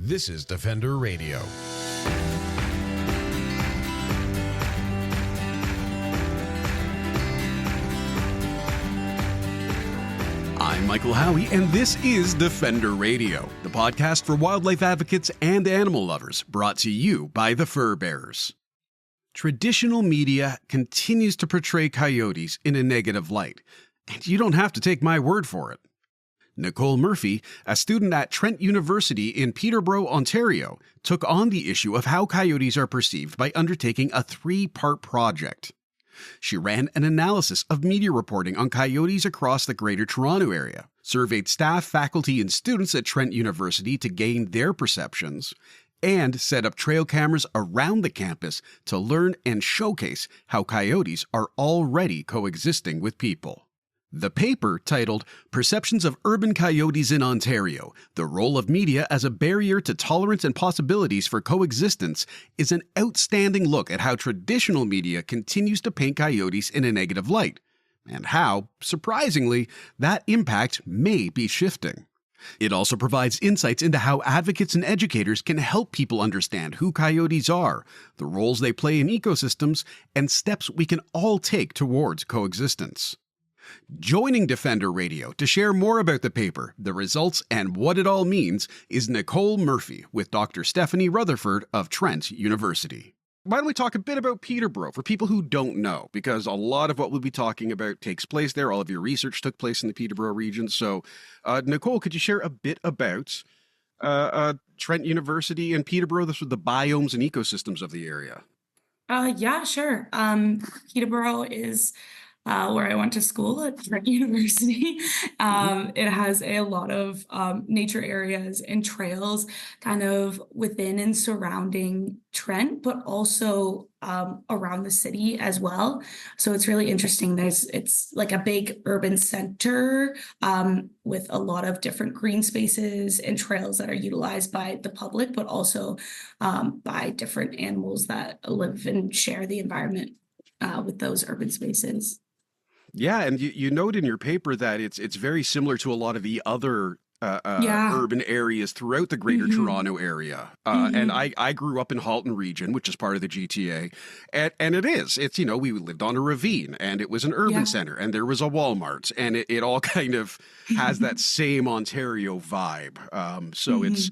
This is Defender Radio. I'm Michael Howie, and this is Defender Radio, the podcast for wildlife advocates and animal lovers, brought to you by the Fur Bearers. Traditional media continues to portray coyotes in a negative light, and you don't have to take my word for it. Nicole Murphy, a student at Trent University in Peterborough, Ontario, took on the issue of how coyotes are perceived by undertaking a 3-part project. She ran an analysis of media reporting on coyotes across the Greater Toronto Area, surveyed staff, faculty, and students at Trent University to gain their perceptions, and set up trail cameras around the campus to learn and showcase how coyotes are already coexisting with people. The paper, titled Perceptions of Urban Coyotes in Ontario, The Role of Media as a Barrier to Tolerance and Possibilities for Coexistence, is an outstanding look at how traditional media continues to paint coyotes in a negative light, and how, surprisingly, that impact may be shifting. It also provides insights into how advocates and educators can help people understand who coyotes are, the roles they play in ecosystems, and steps we can all take towards coexistence. Joining Defender Radio to share more about the paper, the results, and what it all means is Nicole Murphy with Dr. Stephanie Rutherford of Trent University. Why don't we talk a bit about Peterborough for people who don't know, because a lot of what we'll be talking about takes place there. All of your research took place in the Peterborough region. So, Nicole, could you share a bit about Trent University and Peterborough, the biomes and ecosystems of the area? Yeah, sure. Peterborough is where I went to school at Trent University. It has a lot of nature areas and trails kind of within and surrounding Trent, but also around the city as well. So it's really interesting. It's like a big urban center with a lot of different green spaces and trails that are utilized by the public, but also by different animals that live and share the environment with those urban spaces. Yeah, and you note in your paper that it's very similar to a lot of the other urban areas throughout the Greater Toronto Area. And I grew up in Halton Region, which is part of the GTA. And it's, we lived on a ravine, and it was an urban center, and there was a Walmart, and it all kind of has that same Ontario vibe. It's...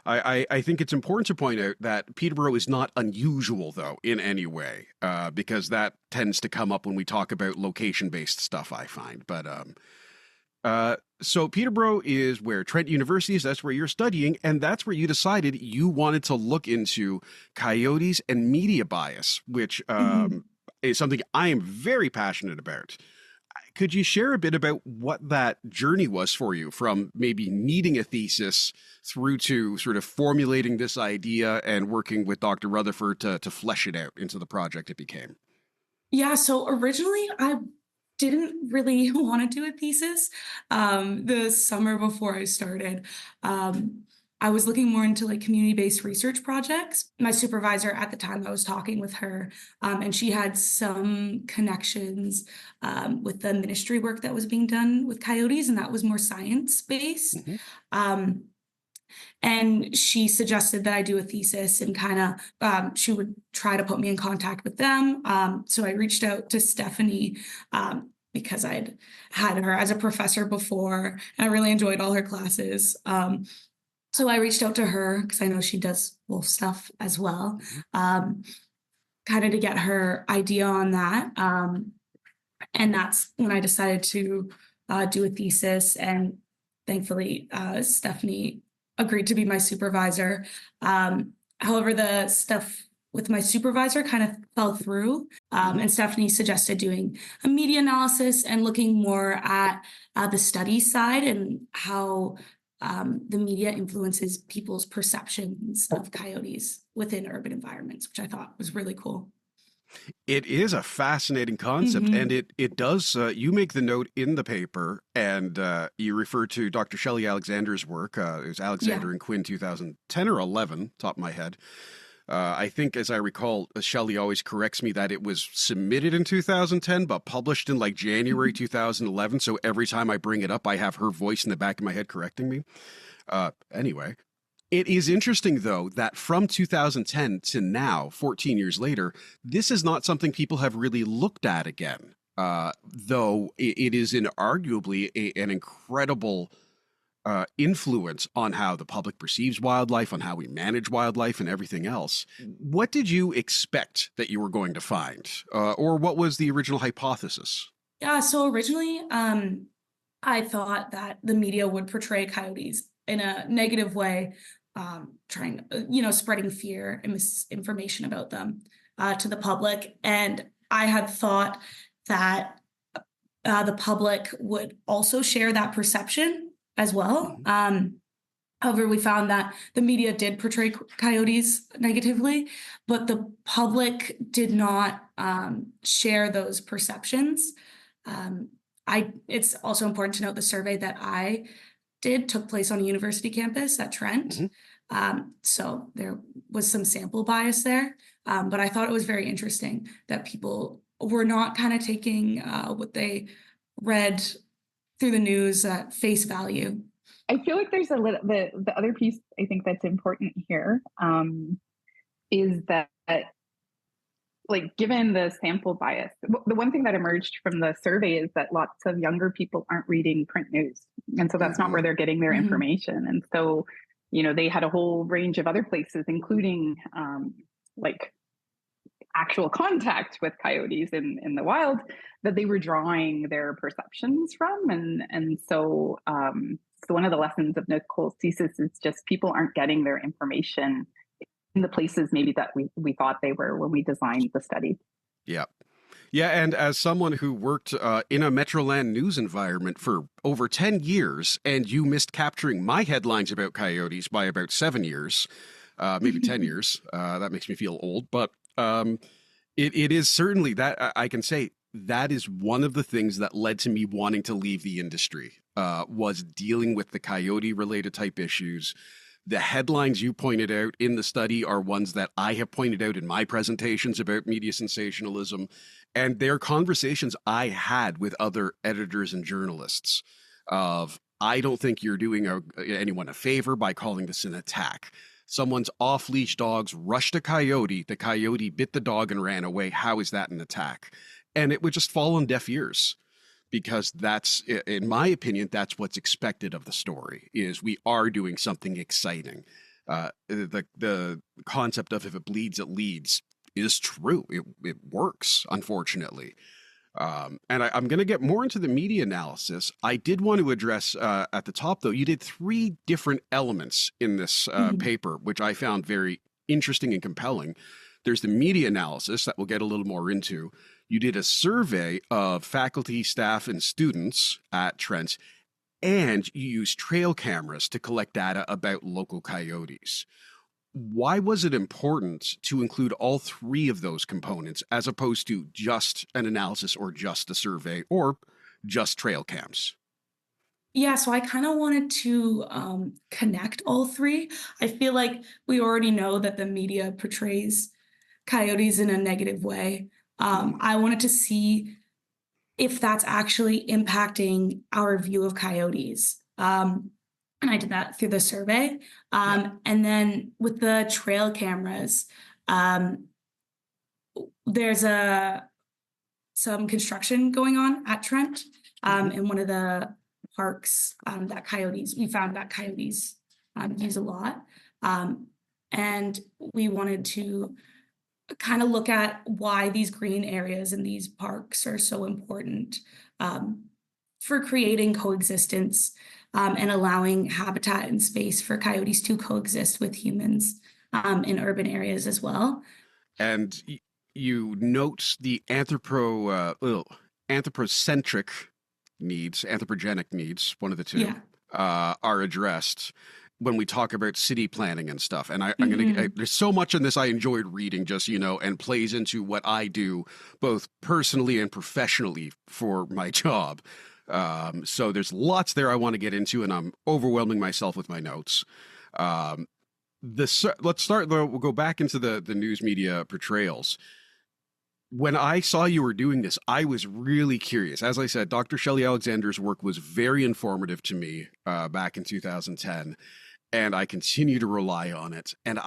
I think it's important to point out that Peterborough is not unusual, though, in any way, because that tends to come up when we talk about location-based stuff, I find. But so Peterborough is where Trent University is. That's where you're studying, and that's where you decided you wanted to look into coyotes and media bias, which is something I am very passionate about. Could you share a bit about what that journey was for you, from maybe needing a thesis through to sort of formulating this idea and working with Dr. Rutherford to flesh it out into the project it became? Yeah, so originally I didn't really want to do a thesis. The summer before I started, I was looking more into like community-based research projects. My supervisor at the time, I was talking with her, and she had some connections with the ministry work that was being done with coyotes, and that was more science-based. And she suggested that I do a thesis, and kind of she would try to put me in contact with them. So I reached out to Stephanie because I'd had her as a professor before, and I really enjoyed all her classes. So I reached out to her because I know she does wolf stuff as well, kind of to get her idea on that. And that's when I decided to do a thesis. And thankfully, Stephanie agreed to be my supervisor. However, the stuff with my supervisor kind of fell through. And Stephanie suggested doing a media analysis and looking more at the study side and how the media influences people's perceptions of coyotes within urban environments, which I thought was really cool. It is a fascinating concept, and it does, you make the note in the paper, and you refer to Dr. Shelley Alexander's work. It was Alexander and Quinn 2010 or 11, top of my head. I think, as I recall, Shelley always corrects me that it was submitted in 2010, but published in like January 2011. So every time I bring it up, I have her voice in the back of my head correcting me. Anyway, It is interesting, though, that from 2010 to now, 14 years later, this is not something people have really looked at again, though it is arguably an incredible influence on how the public perceives wildlife, on how we manage wildlife, and everything else. What did you expect that you were going to find, or what was the original hypothesis? Yeah, so originally, I thought that the media would portray coyotes in a negative way, trying, spreading fear and misinformation about them to the public. And I had thought that the public would also share that perception as well. However, we found that the media did portray coyotes negatively, but the public did not share those perceptions. It's also important to note the survey that I did took place on a university campus at Trent. So there was some sample bias there, but I thought it was very interesting that people were not kind of taking what they read through the news at face value. I feel like there's the other piece I think that's important here is that like given the sample bias, the one thing that emerged from the survey is that lots of younger people aren't reading print news. And so that's not where they're getting their information. And so, they had a whole range of other places, including like actual contact with coyotes in the wild that they were drawing their perceptions from. And so one of the lessons of Nicole's thesis is just people aren't getting their information in the places maybe that we thought they were when we designed the study. Yeah. Yeah, and as someone who worked in a Metroland news environment for over 10 years, and you missed capturing my headlines about coyotes by about 7 years, maybe 10 years, that makes me feel old, but it is certainly that I can say that is one of the things that led to me wanting to leave the industry, was dealing with the coyote-related type issues. The headlines you pointed out in the study are ones that I have pointed out in my presentations about media sensationalism, and they're conversations I had with other editors and journalists of, I don't think you're doing anyone a favor by calling this an attack. Someone's off-leash dogs rushed a coyote, the coyote bit the dog and ran away. How is that an attack? And it would just fall on deaf ears. Because that's, in my opinion, that's what's expected of the story, is we are doing something exciting. The concept of if it bleeds, it leads is true. It works, unfortunately. And I'm going to get more into the media analysis. I did want to address at the top, though, you did 3 different elements in this paper, which I found very interesting and compelling. There's the media analysis that we'll get a little more into. You did a survey of faculty, staff, and students at Trent, and you used trail cameras to collect data about local coyotes. Why was it important to include all 3 of those components as opposed to just an analysis or just a survey or just trail cams? Yeah, so I kind of wanted to connect all 3. I feel like we already know that the media portrays coyotes in a negative way. I wanted to see if that's actually impacting our view of coyotes. And I did that through the survey. And then with the trail cameras, there's some construction going on at Trent in one of the parks we found that coyotes use a lot. And we wanted to kind of look at why these green areas in these parks are so important for creating coexistence and allowing habitat and space for coyotes to coexist with humans in urban areas as well. And you note the anthropocentric needs, anthropogenic needs, one of the two, are addressed when we talk about city planning and stuff. And I'm going to, there's so much in this I enjoyed reading just, and plays into what I do both personally and professionally for my job. So there's lots there I want to get into, and I'm overwhelming myself with my notes. Let's start though. We'll go back into the news media portrayals. When I saw you were doing this, I was really curious. As I said, Dr. Shelley Alexander's work was very informative to me back in 2010. and I continue to rely on it. And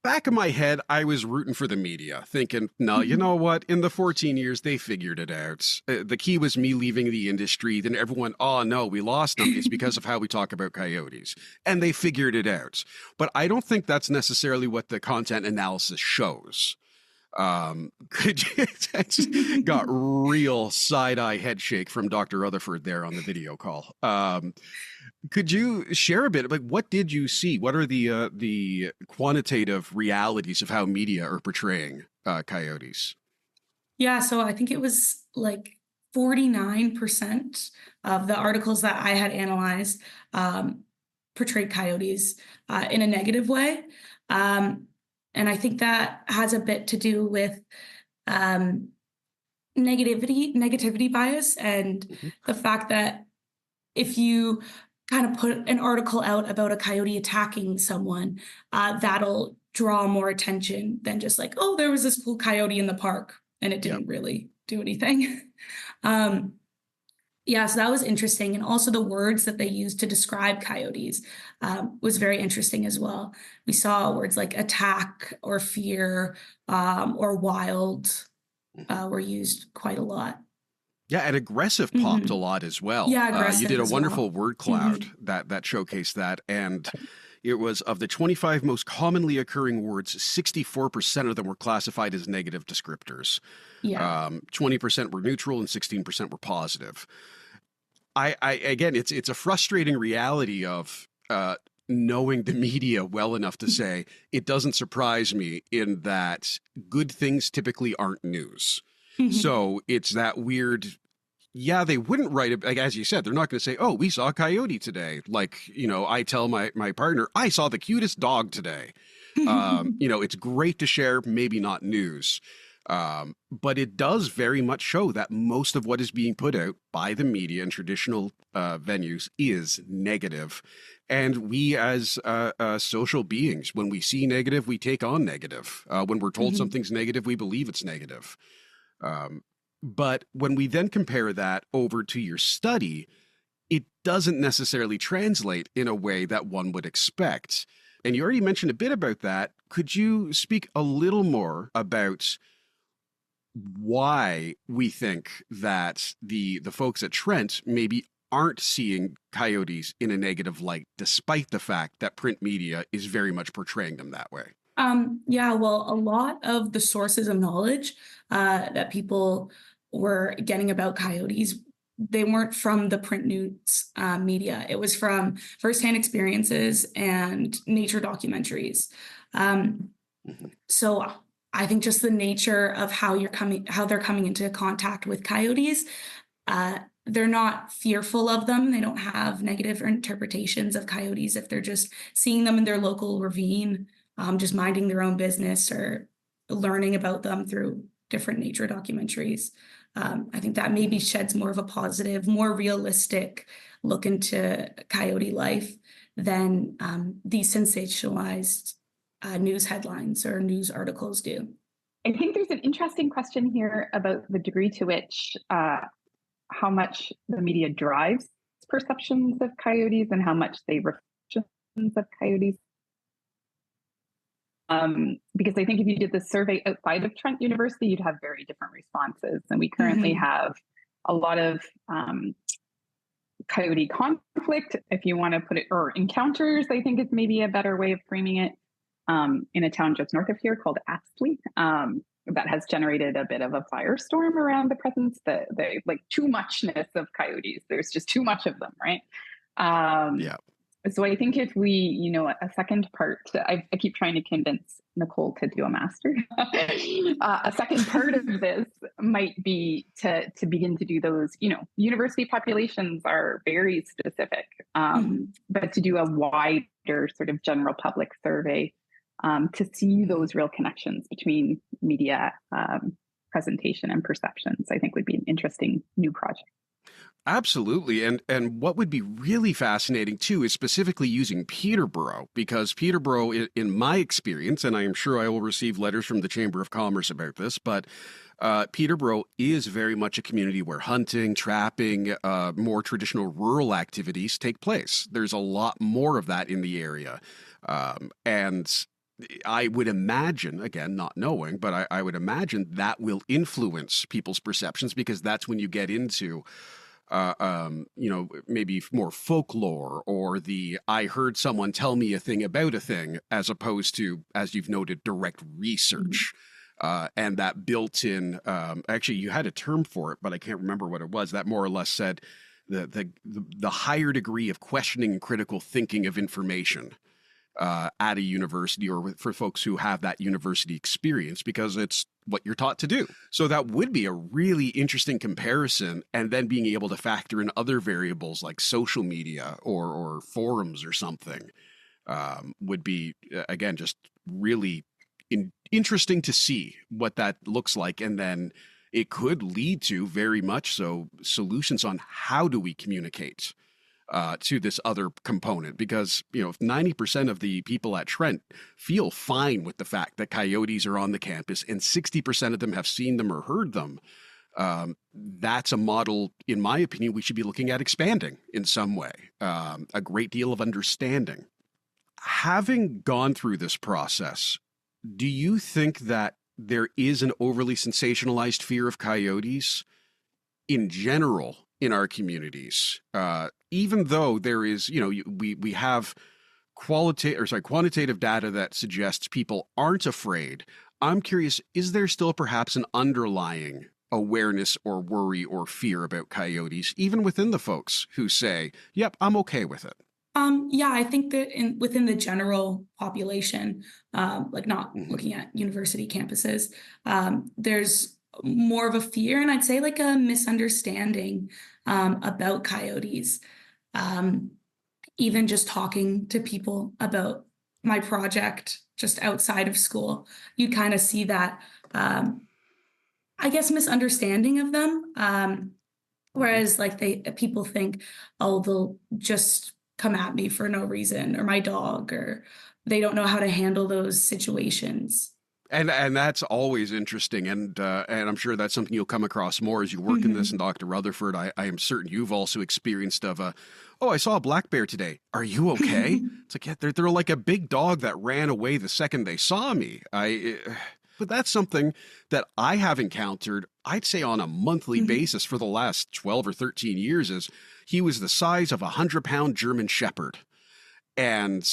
back in my head, I was rooting for the media, thinking, no, you know what? In the 14 years, they figured it out. The key was me leaving the industry. Then everyone, oh, no, we lost them. It's because of how we talk about coyotes. And they figured it out. But I don't think that's necessarily what the content analysis shows. Could you, I just got real side-eye head shake from Dr. Rutherford there on the video call. Could you share a bit? Like, what did you see? What are the quantitative realities of how media are portraying coyotes? Yeah, so I think it was like 49% of the articles that I had analyzed portrayed coyotes in a negative way. And I think that has a bit to do with negativity bias, and the fact that if you kind of put an article out about a coyote attacking someone, that'll draw more attention than just like, oh, there was this cool coyote in the park and it didn't really do anything. Yeah, so that was interesting. And also the words that they used to describe coyotes was very interesting as well. We saw words like attack or fear or wild were used quite a lot. Yeah, and aggressive popped a lot as well. Yeah, aggressive you did a as wonderful well. word cloud that showcased that. And it was of the 25 most commonly occurring words, 64% of them were classified as negative descriptors. Yeah. 20% were neutral and 16% were positive. I again, it's a frustrating reality of knowing the media well enough to say it doesn't surprise me in that good things typically aren't news. So it's that weird, yeah, they wouldn't write it, like, as you said, they're not going to say, oh, we saw a coyote today. Like, you know, I tell my partner, I saw the cutest dog today. You know, it's great to share, maybe not news. But it does very much show that most of what is being put out by the media and traditional venues is negative. And we as social beings, when we see negative, we take on negative. When we're told something's negative, we believe it's negative. But when we then compare that over to your study, it doesn't necessarily translate in a way that one would expect. And you already mentioned a bit about that. Could you speak a little more about why we think that the folks at Trent maybe aren't seeing coyotes in a negative light, despite the fact that print media is very much portraying them that way? Yeah, well, a lot of the sources of knowledge that people were getting about coyotes, they weren't from the print news media. It was from firsthand experiences and nature documentaries. So I think just the nature of how they're coming into contact with coyotes, they're not fearful of them. They don't have negative interpretations of coyotes if they're just seeing them in their local ravine, just minding their own business or learning about them through different nature documentaries. I think that maybe sheds more of a positive, more realistic look into coyote life than these sensationalized news headlines or news articles do. I think there's an interesting question here about the degree to which how much the media drives perceptions of coyotes and how much they reflect of coyotes. Because I think if you did the survey outside of Trent University, you'd have very different responses. And we currently have a lot of coyote conflict, if you want to put it, or encounters, I think is maybe a better way of framing it, in a town just north of here called Astley, that has generated a bit of a firestorm around the presence, the like too muchness of coyotes. There's just too much of them, right? Yeah. So I think if we, you know, a second part, I keep trying to convince Nicole to do a master. A second part of this might be to begin to do those, you know, university populations are very specific, but to do a wider sort of general public survey to see those real connections between media presentation and perceptions, I think would be an interesting new project. Absolutely. And what would be really fascinating, too, is specifically using Peterborough, because Peterborough, in my experience, and I am sure I will receive letters from the Chamber of Commerce about this, but Peterborough is very much a community where hunting, trapping, more traditional rural activities take place. There's a lot more of that in the area. And I would imagine, again, not knowing, but I would imagine that will influence people's perceptions, because that's when you get into, maybe more folklore, or I heard someone tell me a thing about a thing, as opposed to, as you've noted, direct research. And that built-in, actually, you had a term for it, but I can't remember what it was, that more or less said the higher degree of questioning and critical thinking of information at a university, or for folks who have that university experience, because it's what you're taught to do. So that would be a really interesting comparison. And then being able to factor in other variables like social media or forums or something would be, again, just really interesting to see what that looks like. And then it could lead to, very much so, solutions on how do we communicate to this other component, because, if 90% of the people at Trent feel fine with the fact that coyotes are on the campus and 60% of them have seen them or heard them, that's a model, in my opinion, we should be looking at expanding in some way. A great deal of understanding. Having gone through this process, do you think that there is an overly sensationalized fear of coyotes in general in our communities? Even though there is, we have quantitative data that suggests people aren't afraid. I'm curious, is there still perhaps an underlying awareness or worry or fear about coyotes, even within the folks who say, yep, I'm okay with it? Yeah, I think that within the general population, like not looking at university campuses, there's more of a fear, and I'd say like a misunderstanding about coyotes. Even just talking to people about my project just outside of school, you kind of see that, I guess, misunderstanding of them. Whereas like people think, oh, they'll just come at me for no reason, or my dog, or they don't know how to handle those situations. And that's always interesting, and I'm sure that's something you'll come across more as you work in this. And Dr. Rutherford, I am certain you've also experienced I saw a black bear today. Are you okay? It's like, yeah, they're like a big dog that ran away the second they saw me. But that's something that I have encountered, I'd say, on a monthly basis for the last 12 or 13 years. Is he was the size of a 100-pound German Shepherd, and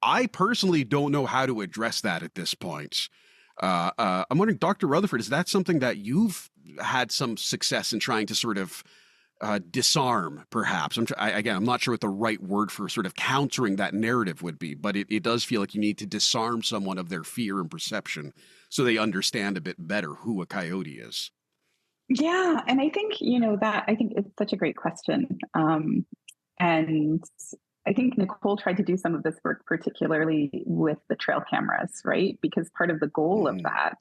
I personally don't know how to address that at this point. I'm wondering, Dr. Rutherford, is that something that you've had some success in trying to sort of disarm, perhaps? I'm not sure what the right word for sort of countering that narrative would be, but it does feel like you need to disarm someone of their fear and perception so they understand a bit better who a coyote is. Yeah, and I think, I think it's such a great question. And I think Nicole tried to do some of this work, particularly with the trail cameras, right? Because part of the goal of that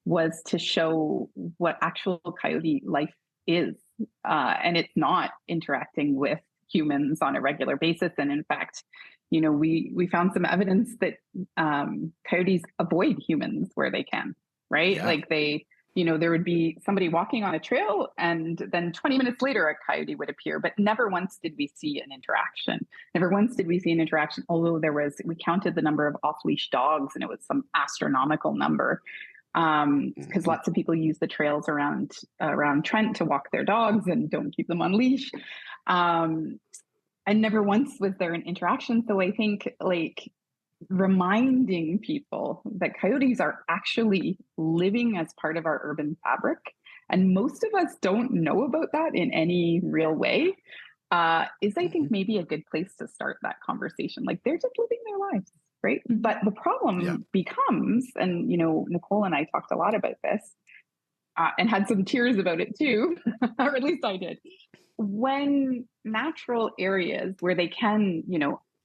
was to show what actual coyote life is. And it's not interacting with humans on a regular basis. And in fact, we found some evidence that coyotes avoid humans where they can, right? Yeah. Like there would be somebody walking on a trail, and then 20 minutes later, a coyote would appear, but never once did we see an interaction. Never once did we see an interaction, although we counted the number of off-leash dogs, and it was some astronomical number. Because lots of people use the trails around Trent to walk their dogs and don't keep them on leash. And never once was there an interaction. So I think reminding people that coyotes are actually living as part of our urban fabric, and most of us don't know about that in any real way, is I think maybe a good place to start that conversation. Like, they're just living their lives, right? But the problem becomes, and Nicole and I talked a lot about this, and had some tears about it too, or at least I did. When natural areas where they can,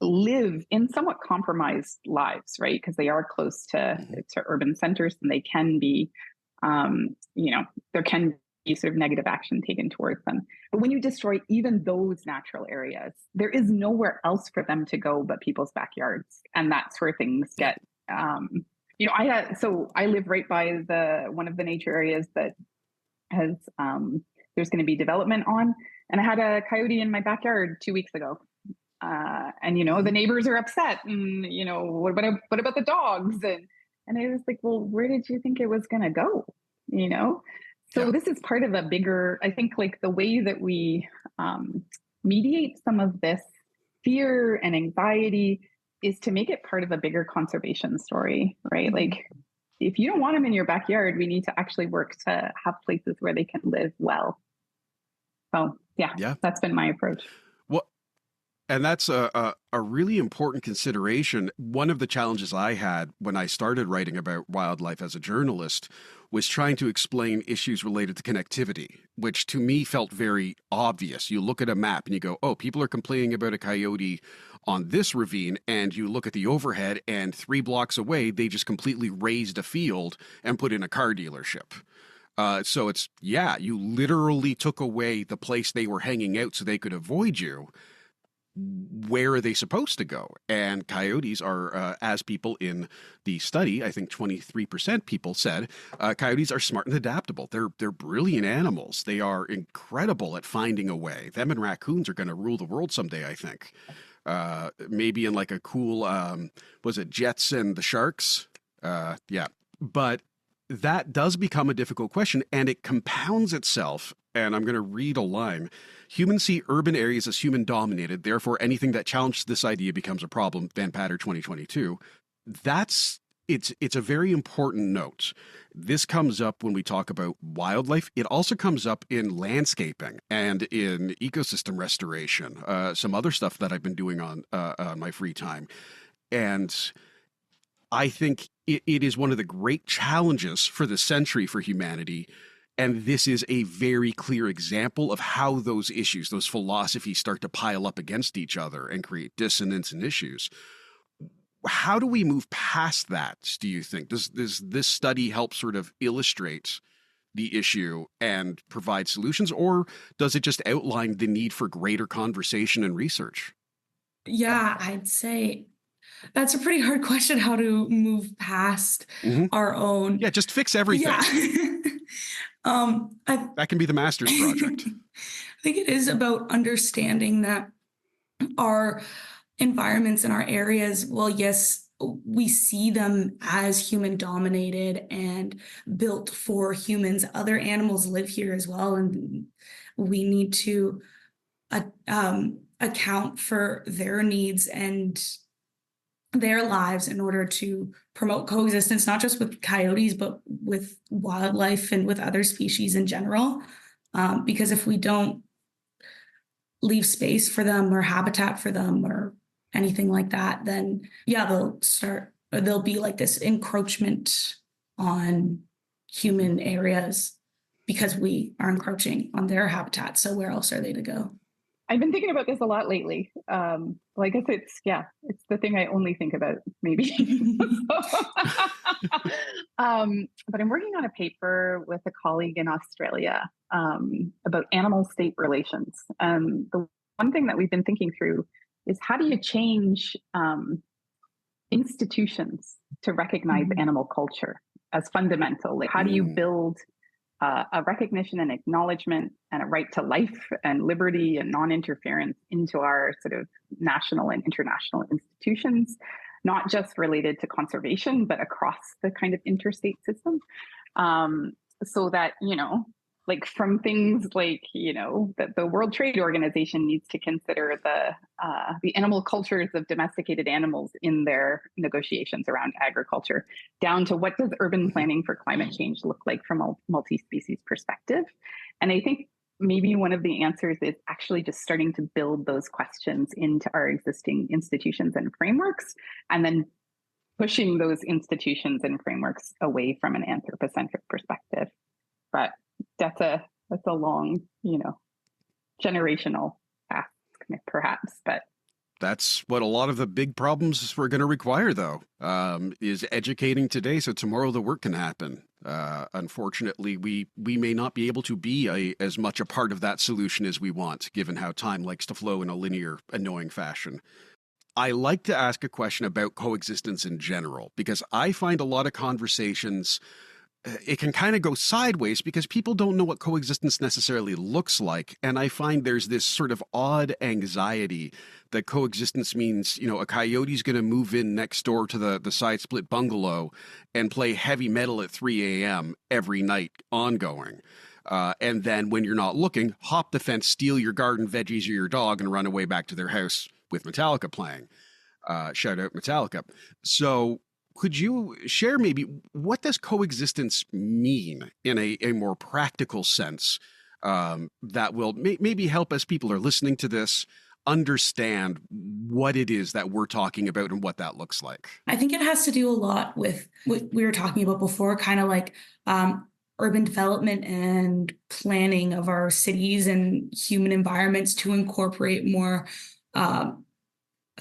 live in somewhat compromised lives, right? Because they are close to urban centers, and they can be, there can be sort of negative action taken towards them. But when you destroy even those natural areas, there is nowhere else for them to go but people's backyards. And that's where things get I live right by one of the nature areas that has, there's going to be development on, and I had a coyote in my backyard 2 weeks ago. And the neighbors are upset, and what about the dogs? And I was like, well, where did you think it was going to go? So this is part of a bigger, I think, like the way that we mediate some of this fear and anxiety is to make it part of a bigger conservation story, right? Mm-hmm. Like, if you don't want them in your backyard, we need to actually work to have places where they can live well. So yeah, that's been my approach. Well, and that's a really important consideration. One of the challenges I had when I started writing about wildlife as a journalist was trying to explain issues related to connectivity, which to me felt very obvious. You look at a map and you go, oh, people are complaining about a coyote on this ravine, and you look at the overhead, and 3 blocks away, they just completely raised a field and put in a car dealership. So it's, you literally took away the place they were hanging out so they could avoid you. Where are they supposed to go? And coyotes are, as people in the study, I think 23% people said, coyotes are smart and adaptable. They're brilliant animals. They are incredible at finding a way. Them and raccoons are going to rule the world someday, I think. Maybe in like a cool, was it Jets and the Sharks? But that does become a difficult question, and it compounds itself. And I'm going to read a line. Humans see urban areas as human-dominated. Therefore, anything that challenges this idea becomes a problem. Van Patter, 2022. It's a very important note. This comes up when we talk about wildlife. It also comes up in landscaping and in ecosystem restoration, some other stuff that I've been doing on my free time. And I think it is one of the great challenges for the century for humanity. And this is a very clear example of how those issues, those philosophies start to pile up against each other and create dissonance and issues. How do we move past that, do you think? Does this study help sort of illustrate the issue and provide solutions, or does it just outline the need for greater conversation and research? Yeah, I'd say that's a pretty hard question, how to move past our own. Yeah, just fix everything. Yeah. That can be the master's project. I think it is about understanding that our environments and our areas, well, yes, we see them as human dominated and built for humans. Other animals live here as well, and we need to account for their needs and their lives in order to promote coexistence, not just with coyotes, but with wildlife and with other species in general. Because if we don't leave space for them or habitat for them or anything like that, then there'll be like this encroachment on human areas because we are encroaching on their habitat. So where else are they to go? I've been thinking about this a lot lately. Well, I guess it's the thing I only think about, maybe. But I'm working on a paper with a colleague in Australia about animal-state relations. The one thing that we've been thinking through is, how do you change institutions to recognize animal culture as fundamental? Like, how do you build a recognition and acknowledgement and a right to life and liberty and non-interference into our sort of national and international institutions, not just related to conservation, but across the kind of interstate system, so that, like from things like, that the World Trade Organization needs to consider the animal cultures of domesticated animals in their negotiations around agriculture, down to what does urban planning for climate change look like from a multi-species perspective. And I think maybe one of the answers is actually just starting to build those questions into our existing institutions and frameworks, and then pushing those institutions and frameworks away from an anthropocentric perspective. But that's a long, generational task, perhaps. But that's what a lot of the big problems we're going to require, though, is educating today so tomorrow the work can happen. Unfortunately, we may not be able to be as much a part of that solution as we want, given how time likes to flow in a linear, annoying fashion. I like to ask a question about coexistence in general, because I find a lot of conversations, it can kind of go sideways because people don't know what coexistence necessarily looks like. And I find there's this sort of odd anxiety that coexistence means, a coyote's going to move in next door to the side split bungalow and play heavy metal at 3 a.m. every night ongoing. And then when you're not looking, hop the fence, steal your garden veggies or your dog and run away back to their house with Metallica playing. Shout out Metallica. So could you share maybe what does coexistence mean in a more practical sense, that will maybe help as people are listening to this understand what it is that we're talking about and what that looks like? I think it has to do a lot with what we were talking about before, kind of like urban development and planning of our cities and human environments to incorporate more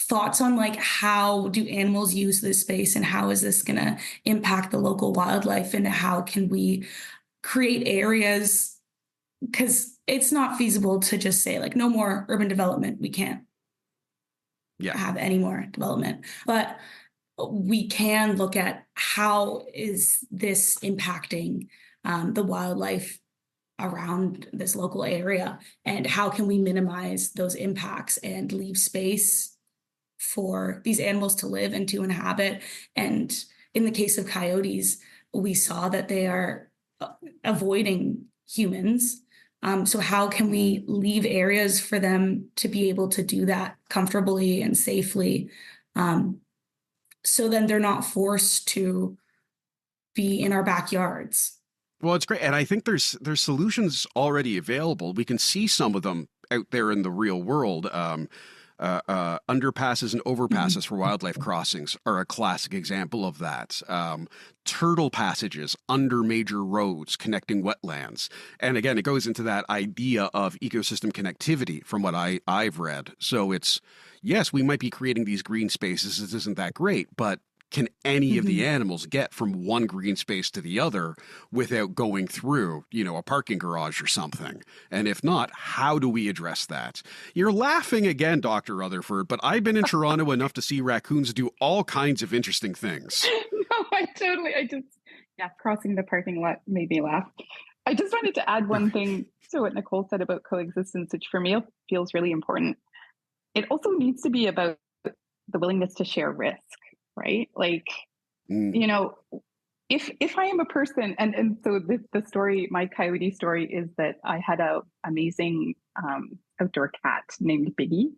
thoughts on like how do animals use this space and how is this going to impact the local wildlife and how can we create areas, because it's not feasible to just say like no more urban development. We can't have any more development, but we can look at how is this impacting the wildlife around this local area and how can we minimize those impacts and leave space for these animals to live and to inhabit. And in the case of coyotes, we saw that they are avoiding humans. So how can we leave areas for them to be able to do that comfortably and safely? So then they're not forced to be in our backyards. Well, it's great. And I think there's solutions already available. We can see some of them out there in the real world. Underpasses and overpasses for wildlife crossings are a classic example of that. Turtle passages under major roads connecting wetlands. And again, it goes into that idea of ecosystem connectivity from what I've read. So it's, yes, we might be creating these green spaces. This isn't that great, but can any of the animals get from one green space to the other without going through, a parking garage or something? And if not, how do we address that? You're laughing again, Dr. Rutherford, but I've been in Toronto enough to see raccoons do all kinds of interesting things. No, crossing the parking lot made me laugh. I just wanted to add one thing to what Nicole said about coexistence, which for me feels really important. It also needs to be about the willingness to share risk. Right? Like, if I am a person, and so the story, my coyote story is that I had a amazing outdoor cat named Biggie,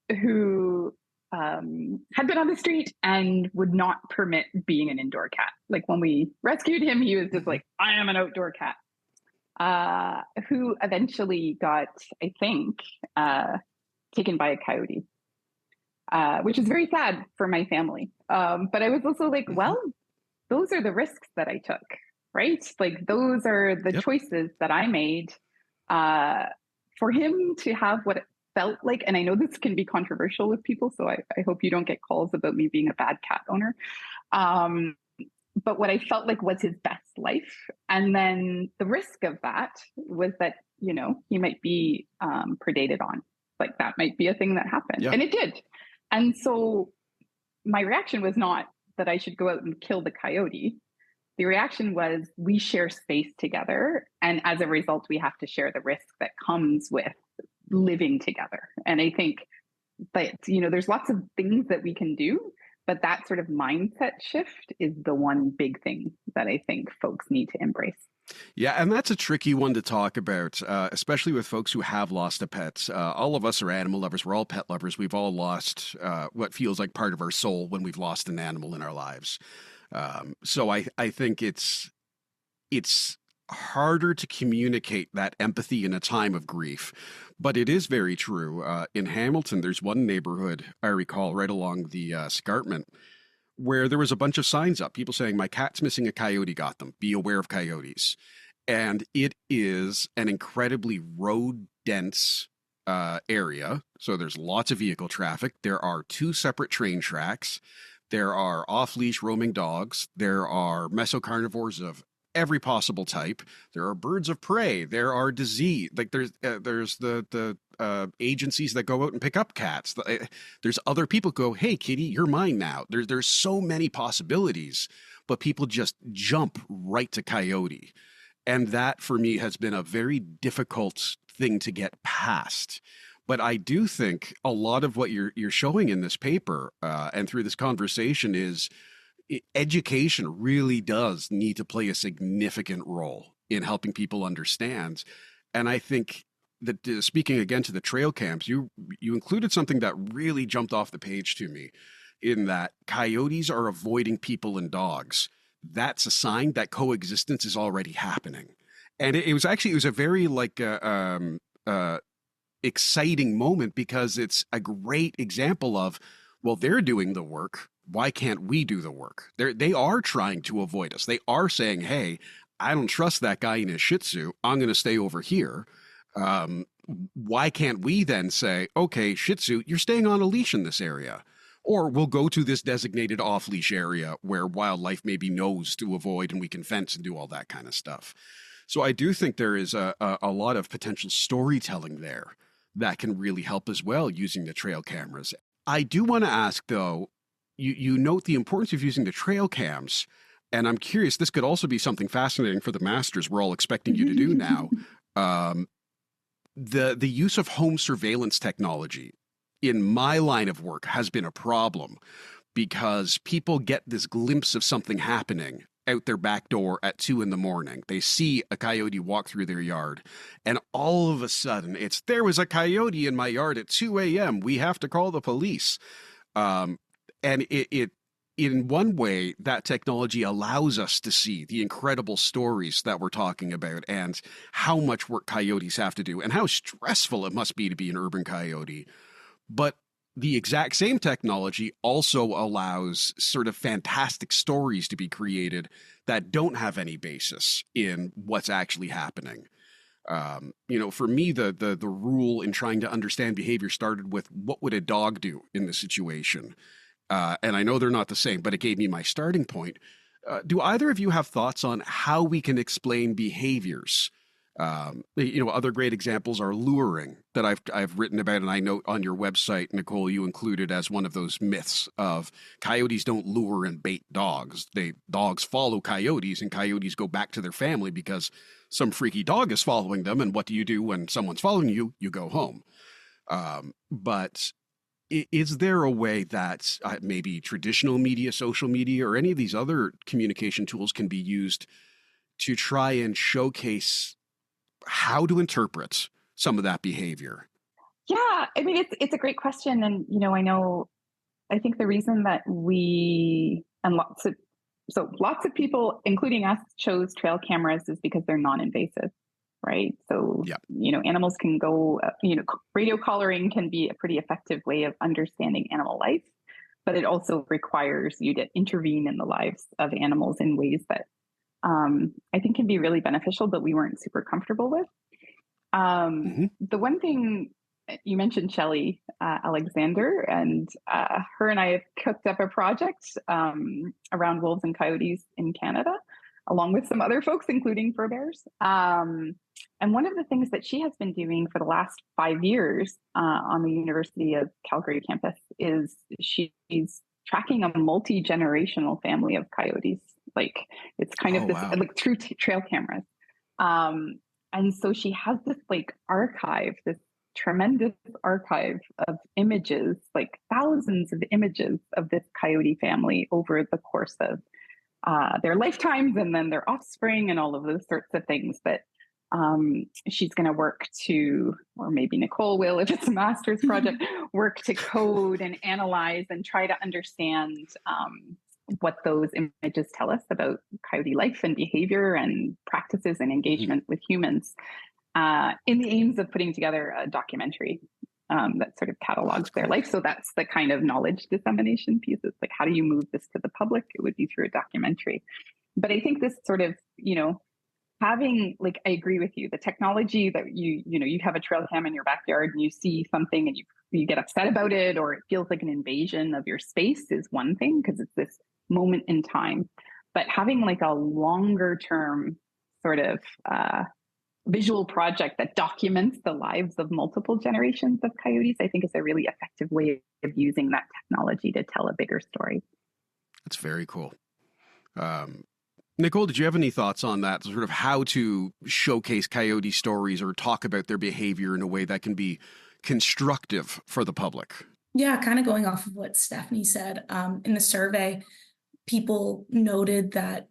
who had been on the street and would not permit being an indoor cat. Like when we rescued him, he was just like, I am an outdoor cat, who eventually got, I think, taken by a coyote. Which is very sad for my family. But I was also like, well, those are the risks that I took, right? Like those are the choices that I made for him to have what it felt like. And I know this can be controversial with people, so I hope you don't get calls about me being a bad cat owner. But what I felt like was his best life. And then the risk of that was that, he might be predated on. Like that might be a thing that happened. And it did. And so my reaction was not that I should go out and kill the coyote. The reaction was we share space together. And as a result, we have to share the risk that comes with living together. And I think that, there's lots of things that we can do, but that sort of mindset shift is the one big thing that I think folks need to embrace. Yeah, and that's a tricky one to talk about, especially with folks who have lost a pet. All of us are animal lovers. We're all pet lovers. We've all lost what feels like part of our soul when we've lost an animal in our lives. So I think it's harder to communicate that empathy in a time of grief. But it is very true. In Hamilton, there's one neighborhood, I recall, right along the escarpment, where there was a bunch of signs up, people saying, my cat's missing, a coyote got them. Be aware of coyotes. And it is an incredibly road-dense area. So there's lots of vehicle traffic. There are 2 separate train tracks. There are off-leash roaming dogs. There are mesocarnivores of every possible type. There are birds of prey. There are disease. Like there's the agencies that go out and pick up cats. There's other people who go, hey, kitty, you're mine now. There's so many possibilities, but people just jump right to coyote. And that for me has been a very difficult thing to get past. But I do think a lot of what you're showing in this paper and through this conversation is education really does need to play a significant role in helping people understand. And I think that speaking again to the trail cams, you included something that really jumped off the page to me in that coyotes are avoiding people and dogs. That's a sign that coexistence is already happening. And it was a very like exciting moment because it's a great example of, well, they're doing the work. Why can't we do the work? They are trying to avoid us. They are saying, hey, I don't trust that guy in his Shih Tzu. I'm going to stay over here. Why can't we then say, okay, Shih Tzu, you're staying on a leash in this area? Or we'll go to this designated off-leash area where wildlife maybe knows to avoid and we can fence and do all that kind of stuff. So I do think there is a lot of potential storytelling there that can really help as well using the trail cameras. I do want to ask, though, you note the importance of using the trail cams, and I'm curious, this could also be something fascinating for the masters we're all expecting you to do now. The use of home surveillance technology in my line of work has been a problem because people get this glimpse of something happening out their back door at 2 a.m. They see a coyote walk through their yard, and all of a sudden there was a coyote in my yard at 2 a.m. We have to call the police. And it in one way, that technology allows us to see the incredible stories that we're talking about and how much work coyotes have to do and how stressful it must be to be an urban coyote. But the exact same technology also allows sort of fantastic stories to be created that don't have any basis in what's actually happening. For me, the rule in trying to understand behavior started with what would a dog do in this situation? And I know they're not the same, but it gave me my starting point. Do either of you have thoughts on how we can explain behaviors? Other great examples are luring that I've written about, and I note on your website, Nicole, you included as one of those myths of coyotes don't lure and bait dogs. Dogs follow coyotes, and coyotes go back to their family because some freaky dog is following them. And what do you do when someone's following you? You go home. But is there a way that maybe traditional media, social media, or any of these other communication tools can be used to try and showcase how to interpret some of that behavior? Yeah, I mean, it's a great question. And, I think the reason that we, and lots of people, including us, chose trail cameras is because they're non-invasive, right? So, Yeah. Animals can go, radio collaring can be a pretty effective way of understanding animal life, but it also requires you to intervene in the lives of animals in ways that I think can be really beneficial, but we weren't super comfortable with. The one thing you mentioned, Shelley Alexander, and her and I have cooked up a project around wolves and coyotes in Canada, along with some other folks, including fur bears. And one of the things that she has been doing for the last 5 years on the University of Calgary campus is she's tracking a multi-generational family of coyotes. Like it's kind of this wow. like through trail cameras. And so she has this archive, this tremendous archive of images, like thousands of images of this coyote family over the course of their lifetimes and then their offspring and all of those sorts of things that she's going to work to, or maybe Nicole will, if it's a master's project, work to code and analyze and try to understand what those images tell us about coyote life and behavior and practices and engagement with humans in the aims of putting together a documentary that sort of catalogs their life. So that's the kind of knowledge dissemination piece. It's like, how do you move this to the public? It would be through a documentary. But I think this sort of, having, I agree with you, the technology that you have a trail cam in your backyard and you see something and you get upset about it, or it feels like an invasion of your space is one thing, because it's this moment in time. But having like a longer term sort of visual project that documents the lives of multiple generations of coyotes, I think is a really effective way of using that technology to tell a bigger story. That's very cool. Nicole, did you have any thoughts on that, sort of how to showcase coyote stories or talk about their behavior in a way that can be constructive for the public? Yeah, kind of going off of what Stephanie said, in the survey, people noted that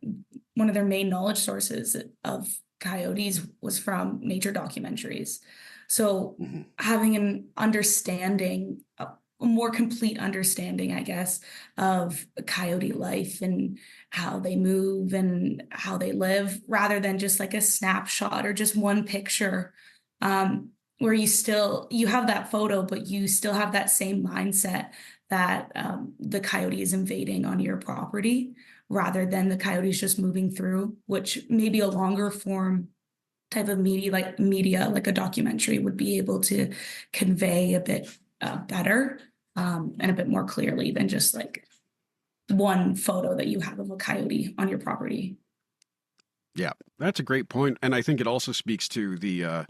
one of their main knowledge sources of coyotes was from nature documentaries. So having an understanding, a more complete understanding, I guess, of coyote life and how they move and how they live, rather than just like a snapshot or just one picture, where you have that photo, but you still have that same mindset that the coyote is invading on your property, rather than the coyotes just moving through, which maybe a longer form type of media, like a documentary, would be able to convey a bit better and a bit more clearly than just like one photo that you have of a coyote on your property. Yeah, that's a great point. And I think it also speaks to the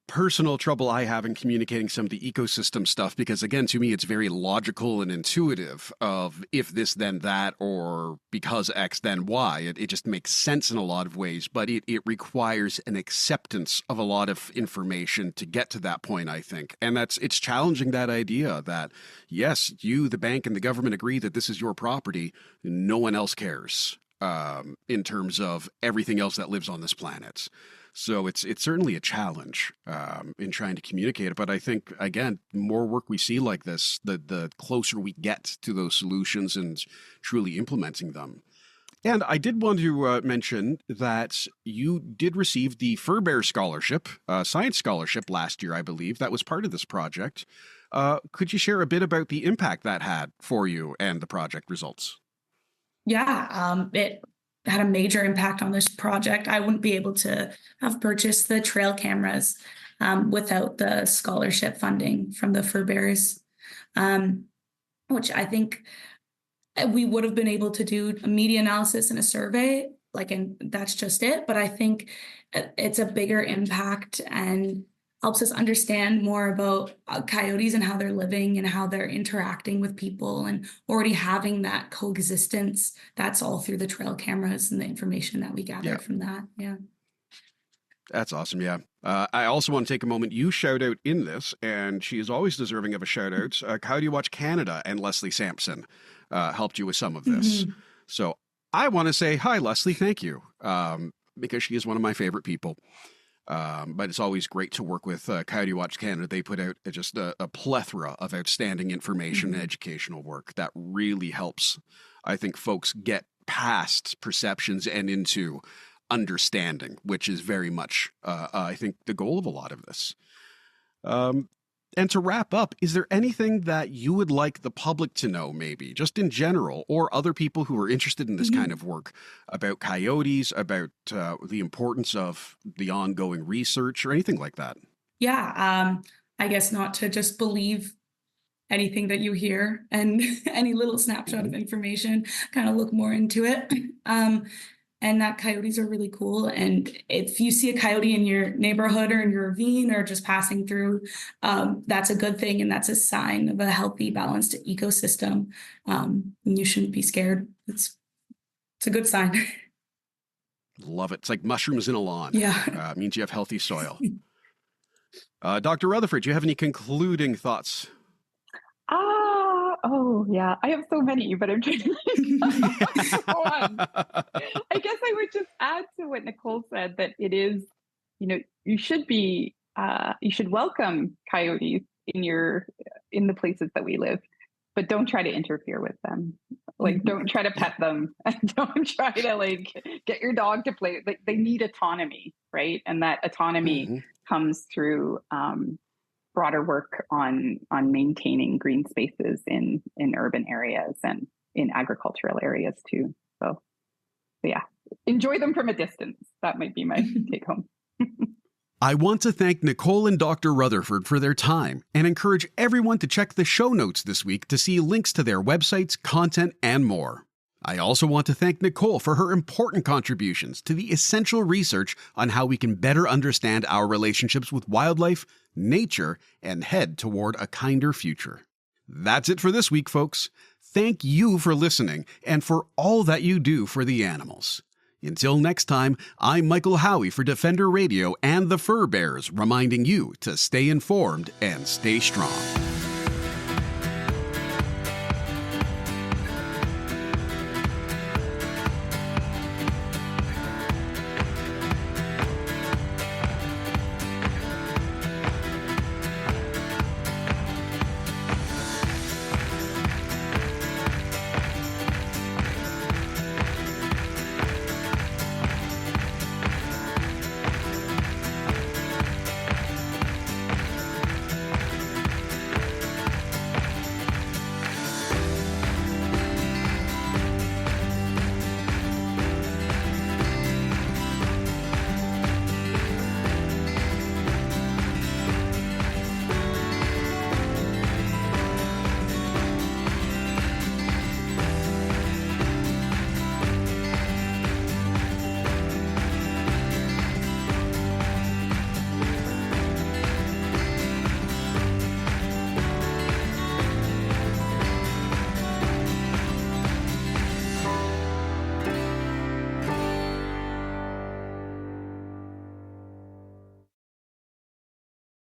personal trouble I have in communicating some of the ecosystem stuff, because again, to me, it's very logical and intuitive of if this, then that, or because X, then Y. It just makes sense in a lot of ways, but it requires an acceptance of a lot of information to get to that point, I think. And it's challenging that idea that, yes, you, the bank, and the government agree that this is your property. No one else cares in terms of everything else that lives on this planet. So it's certainly a challenge in trying to communicate it. But I think, again, the more work we see like this, the closer we get to those solutions and truly implementing them. And I did want to mention that you did receive the Fur Bear Scholarship, Science Scholarship last year, I believe. That was part of this project. Could you share a bit about the impact that had for you and the project results? Yeah, it had a major impact on this project. I wouldn't be able to have purchased the trail cameras without the scholarship funding from the Fur Bears, which I think we would have been able to do a media analysis and a survey, and that's just it. But I think it's a bigger impact and helps us understand more about coyotes and how they're living and how they're interacting with people, and already having that coexistence. That's all through the trail cameras and the information that we gathered from that. Yeah. That's awesome. Yeah. I also want to take a moment. You shout out in this, and she is always deserving of a shout out. Coyote Watch Canada and Leslie Sampson helped you with some of this. So I want to say hi, Leslie. Thank you. Because she is one of my favorite people. But it's always great to work with Coyote Watch Canada. They put out just a plethora of outstanding information and educational work that really helps, I think, folks get past perceptions and into understanding, which is very much, I think, the goal of a lot of this. And to wrap up, is there anything that you would like the public to know, maybe just in general, or other people who are interested in this kind of work, about coyotes, about the importance of the ongoing research, or anything like that? Yeah, I guess not to just believe anything that you hear and any little snapshot of information, kind of look more into it. And that coyotes are really cool. And if you see a coyote in your neighborhood or in your ravine or just passing through, that's a good thing. And that's a sign of a healthy, balanced ecosystem. And you shouldn't be scared. It's a good sign. Love it. It's like mushrooms in a lawn. Yeah. It means you have healthy soil. Dr. Rutherford, do you have any concluding thoughts? Oh, yeah. I have so many, but I'm trying to go on. I guess I would just add to what Nicole said, that it is, you should welcome coyotes in the places that we live, but don't try to interfere with them. Don't try to pet them. Don't try to get your dog to play. They need autonomy, right? And that autonomy comes through broader work on maintaining green spaces in urban areas and in agricultural areas too. So yeah, enjoy them from a distance. That might be my take home. I want to thank Nicole and Dr. Rutherford for their time and encourage everyone to check the show notes this week to see links to their websites, content, and more. I also want to thank Nicole for her important contributions to the essential research on how we can better understand our relationships with wildlife, nature, and head toward a kinder future. That's it for this week, folks. Thank you for listening and for all that you do for the animals. Until next time, I'm Michael Howie for Defender Radio and the Fur Bearers, reminding you to stay informed and stay strong.